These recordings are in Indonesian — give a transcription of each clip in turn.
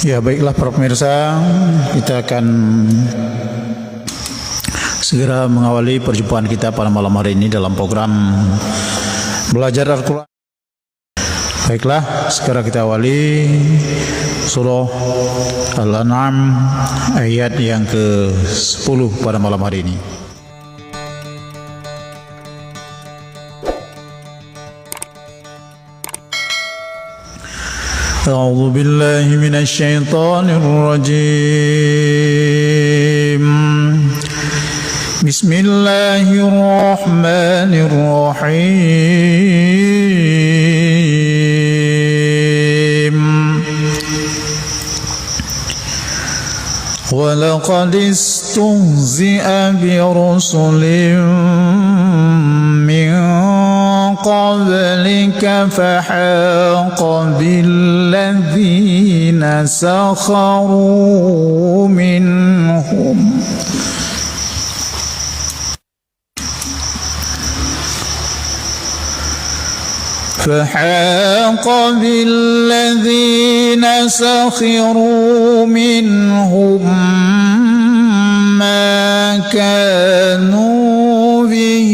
Ya, baiklah para pemirsa, kita akan segera mengawali perjumpaan kita pada malam hari ini dalam program Belajar Al-Quran. Baiklah, sekarang kita awali surah Al-An'am ayat yang ke-10 pada malam hari ini. أعوذ بالله من الشيطان الرجيم بسم الله الرحمن الرحيم ولقد استهزئ برسل من قبلك فحاق بالذين سخروا منهم ما كانوا به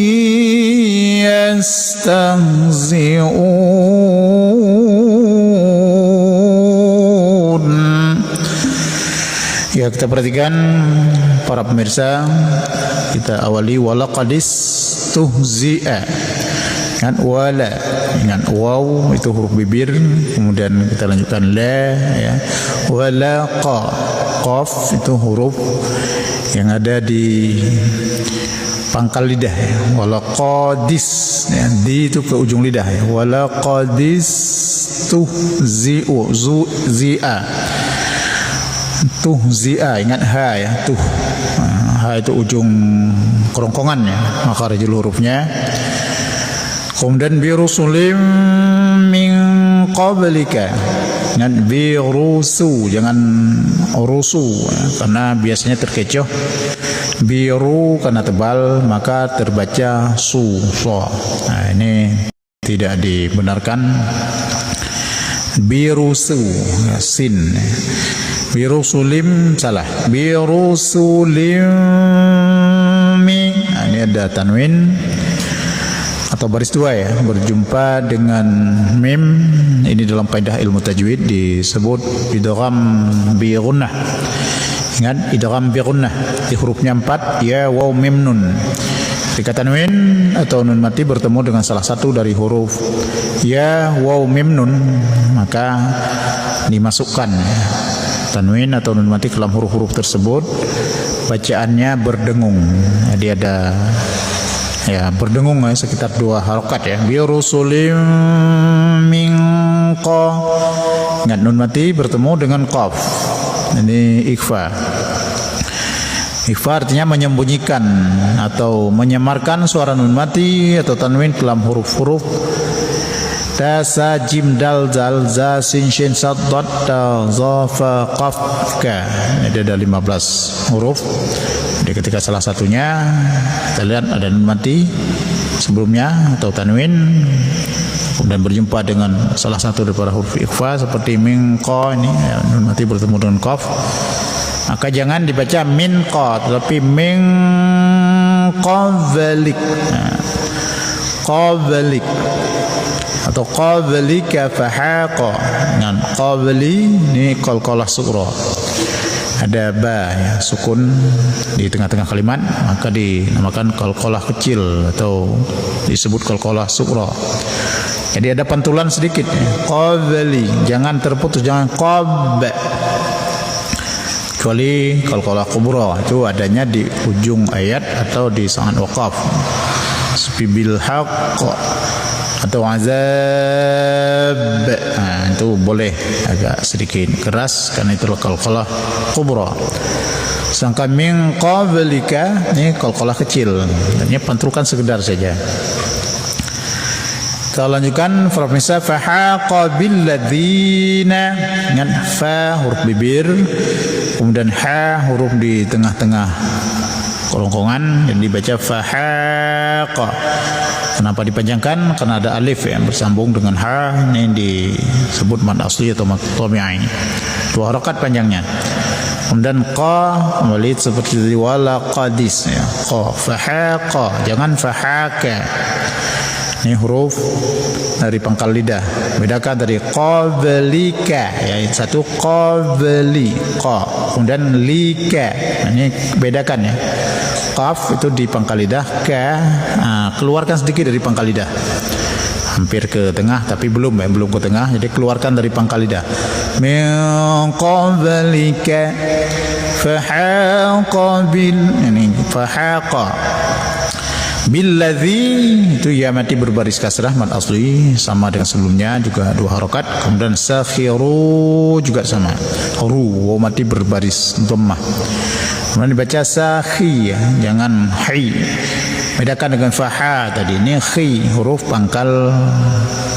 يستهزئون. Ya, kita perhatikan para pemirsa, kita awali walaqadis tuhzi'a kan, wala dengan waw itu huruf bibir, kemudian kita lanjutkan la ya, wala qaf itu huruf yang ada di pangkal lidah ya. Wala qadis ya, di itu ke ujung lidah ya. Wala qadis tuhzi'u zi'a tuhzi'a, ingat ha ya, tuh ha itu ujung kerongkongan ya, makharijul hurufnya. Kemudian birusulim min qablika, dan birusu, jangan rusu ya, karena biasanya terkecoh. Biru karena tebal maka terbaca su so. Nah, ini tidak dibenarkan. Birusu ya, sin. Birusulim salah. Birusulim mi. Nah, ini ada tanwin atau baris dua ya, berjumpa dengan mim. Ini dalam kaidah ilmu tajwid disebut idgham bi gunnah. Ingat, idgham bi gunnah, di hurufnya 4 ya, waw, mim, nun. Ketika tanwin atau nun mati bertemu dengan salah satu dari huruf ya, waw, mim, nun, maka dimasukkan tanwin atau nun mati ke dalam huruf-huruf tersebut. Bacaannya berdengung. Jadi ada ya, berdengung ya, sekitar 2 harokat ya. Birusulim min qa. Ingat, nun mati bertemu dengan qaf. Ini ikhfa. Ikhfa artinya menyembunyikan atau menyamarkan suara nun mati atau tanwin dalam huruf-huruf ta, sa, jim, dal, zal, za, sin, shin, sad, dad, ta, za, fa, qaf, ka. Ini ada 15 huruf. Jadi ketika salah satunya kita lihat ada nun mati sebelumnya atau tanwin, kemudian berjumpa dengan salah satu daripada huruf ikhfa seperti min qa, ini ya, nun mati bertemu dengan qaf, maka jangan dibaca min qa tetapi min qablik. Nah, qablik atau qablika fahaqa. Dengan qabli ini qalqalah sughra, ada ba ya, sukun di tengah-tengah kalimat, maka dinamakan qalqalah kecil atau disebut qalqalah sughra. Jadi ada pantulan sedikit ya. Qabli, jangan terputus, jangan qab. Kecuali qalqalah kubra itu adanya di ujung ayat atau di sangat waqaf. Seperti bil haqq atau azab. Nah, itu boleh agak sedikit keras karena itu qalqalah kubra. Sedangkan min qablika ini qalqalah kecil. Ini pantulkan sekedar saja. Kita lanjutkan para pemirsa, fahaqa billadzina, dengan fa huruf bibir, kemudian ha huruf di tengah-tengah kerongkongan, yang dibaca fahaqa. Kenapa dipanjangkan? Karena ada alif yang bersambung dengan ha, ini disebut mad asli atau mad tabi'i. 2 harakat panjangnya. Kemudian qa kembali seperti tadi, wala qadis ya. Qa fahaqa, jangan fahaka. Ini huruf dari pangkal lidah. Bedakan dari qablika, ya, satu qabli qa, kemudian lika. Ini bedakan ya. Qaf itu di pangkal lidah, ka keluarkan sedikit dari pangkal lidah. Hampir ke tengah tapi belum ke tengah, jadi keluarkan dari pangkal lidah. Min qablika fahaqa bil, ini fahaqa billadzi, itu ya mati berbaris kasrah mad asli sama dengan sebelumnya, juga 2 harakat. Kemudian sakhiru juga sama, ru mati berbaris dhammah. Kemudian dibaca sakhi ya, jangan hi. Bedakan dengan faha tadi, ini khi huruf pangkal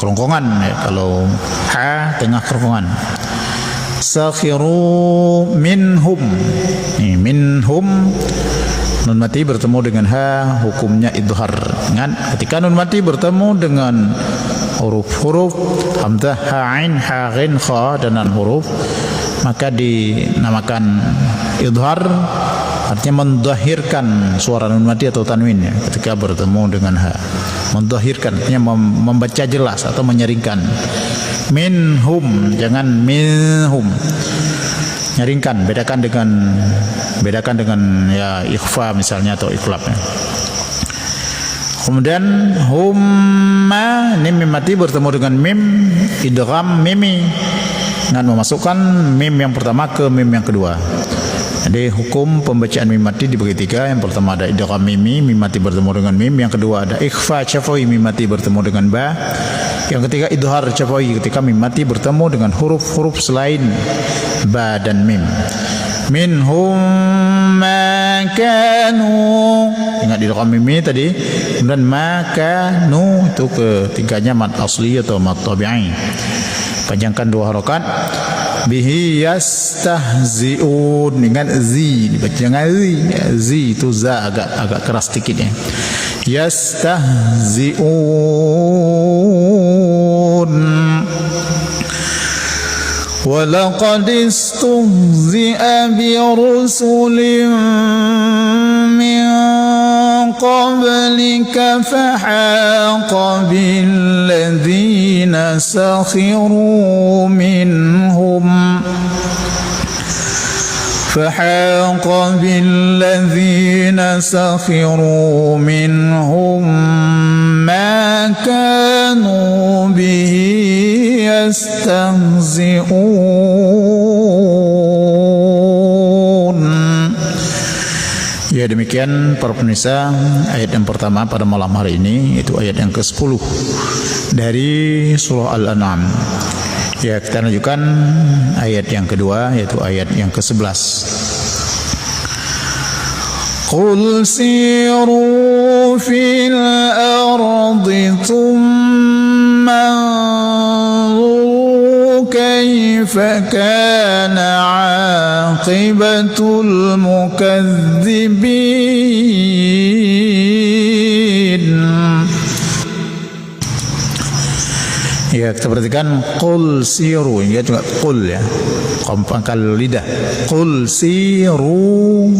kerongkongan ya, kalau ha tengah kerongkongan. Sakhiru minhum, ini minhum, nun mati bertemu dengan ha hukumnya idhar. Ingat, ketika nun mati bertemu dengan huruf-huruf hamzah, ha, ain, ha, ghin, kha dan huruf, maka dinamakan idhar, artinya mendahirkan suara nun mati atau tanwin ya, ketika bertemu dengan ha. Mendahirkan artinya membaca jelas atau menyeringkan. Minhum, jangan minhum. Nyaringkan, bedakan dengan ya ikhfa misalnya atau iqlab ya. Kemudian humma, ini mim mati bertemu dengan mim, idgham mimi, dengan memasukkan mim yang pertama ke mim yang kedua. Jadi hukum pembacaan mim mati dibagi 3. Yang pertama ada idgham mimi, mim mati bertemu dengan mim. Yang kedua ada ikhfa syafwi, mim mati bertemu dengan ba. Yang ketiga idhar syafwi, ketika mim mati bertemu dengan huruf-huruf selain ba dan mim. Minhum ma kanu, ingat idgham mimi tadi. Kemudian ma kanu, itu ketiganya mad asli atau mad tabi'i. Panjangkan 2 harakat. Bihi yastahzi'un, ingat zi dibaca dengan zi, itu za agak keras sedikit ya. Yastahzi'un. Walaqad istuhzi'a birusulin min qablika fahaqa billadzina sakhiru minhum ma kanu bihi yastahzi'un. Ya, demikian para pemirsa ayat yang pertama pada malam hari ini, itu ayat yang ke-10 dari surah Al-An'am. Ya, kita lanjutkan ayat yang kedua, yaitu ayat yang ke-11. Qul siru fil ardi thumma anzuru kaifa kana aqibatul mukazzibin. Ya, kita perhatikan qul siru, ini juga qul ya, pangkal lidah. Qul siru,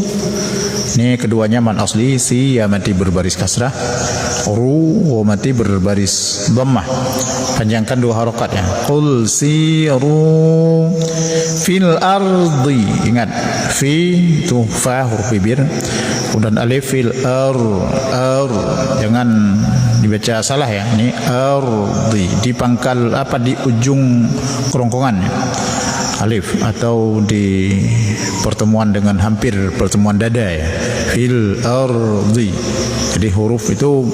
ini keduanya mad asli, si ya mati berbaris kasrah, ru wa mati berbaris dhammah. Panjangkan 2 harakat ya. Qul siru fil ardi, ingat fi itu fa huruf bibir, kemudian alif fil jangan dibaca salah ya. Ini ardi di pangkal apa, di ujung kerongkongan ya, alif, atau di pertemuan dengan hampir pertemuan dada ya, fil ardi. Jadi huruf itu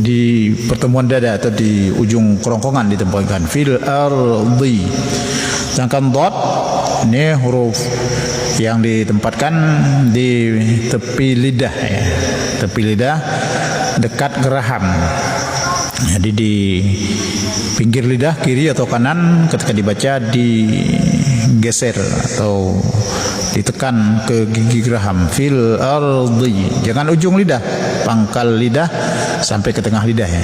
di pertemuan dada atau di ujung kerongkongan ditempatkan fil ardi. Sedangkan dot, ini huruf yang ditempatkan di tepi lidah ya, tepi lidah dekat geraham. Jadi di pinggir lidah kiri atau kanan, ketika dibaca digeser atau ditekan ke gigi geraham. Fil ardi, jangan ujung lidah. pangkal lidah sampai ke tengah lidah ya.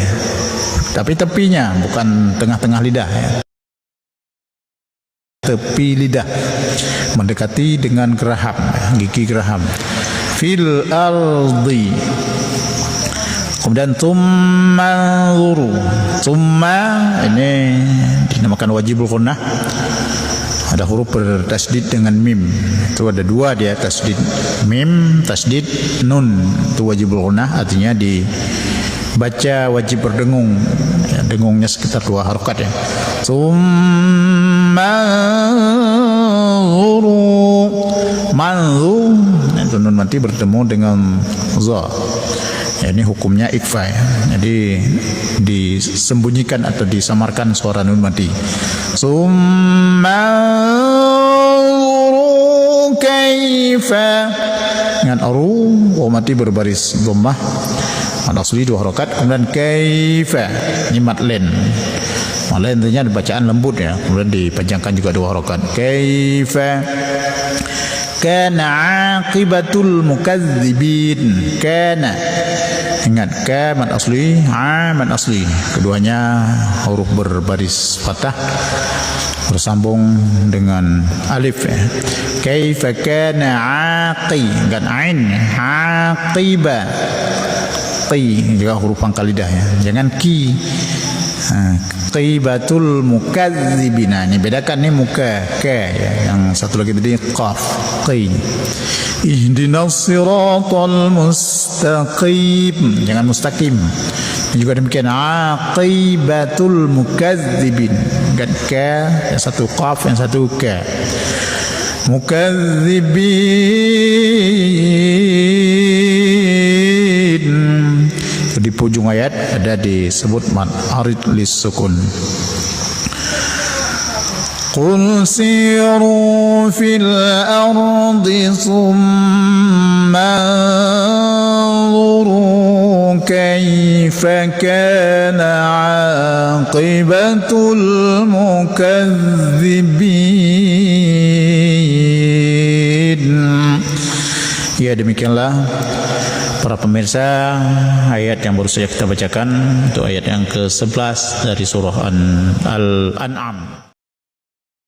Tapi tepinya, bukan tengah-tengah lidah ya. Tepi lidah mendekati dengan geraham, gigi geraham. Fil ardi. Kemudian tsumma zuru. Tsumma ini dinamakan wajibul gunnah. Ada huruf bertasdid dengan mim. Itu ada dua dia, tasdid mim, tasdid nun. Itu wajibul gunnah, artinya dibaca wajib berdengung. Ya, dengungnya sekitar 2 harokat ya. Tsumma zuru. Manzu. Itu nun mati bertemu dengan za. Ya, ini hukumnya ikfa ya. Jadi disembunyikan atau disamarkan suara nun mati. Summa kaifa dengan aru wa mati berbaris dhammah pada asli 2 harakat. Kemudian kaifa ini matlen. Matlen tentunya bacaan lembut ya. Kemudian dipanjangkan juga 2 harakat. Kaifa kana aqibatul mukadzibin. Kana, ingat ka mad asli, a mad asli, keduanya huruf berbaris fathah bersambung dengan alif ya. Kaifa kana aqi, ingat ain, aqiba, qi juga huruf pangkal lidah ya, jangan ki. Qibatul mukadzibina, ini bedakan nih muka ka ya. Yang satu lagi tadi qaf, qi. Ihdinas siratal mustaqim, jangan mustaqim. Juga demikian aqibatul mukadzibin, kan ka yang satu qaf yang satu ka. Mukadzibin di ujung ayat ada disebut mad arid lis sukun. Qul siru fil ardi thumma anzuru kaifa kana aqibatul mukadzibin. Ya, demikianlah para pemirsa ayat yang baru saja kita bacakan, itu ayat yang ke-11 dari surah Al-An'am.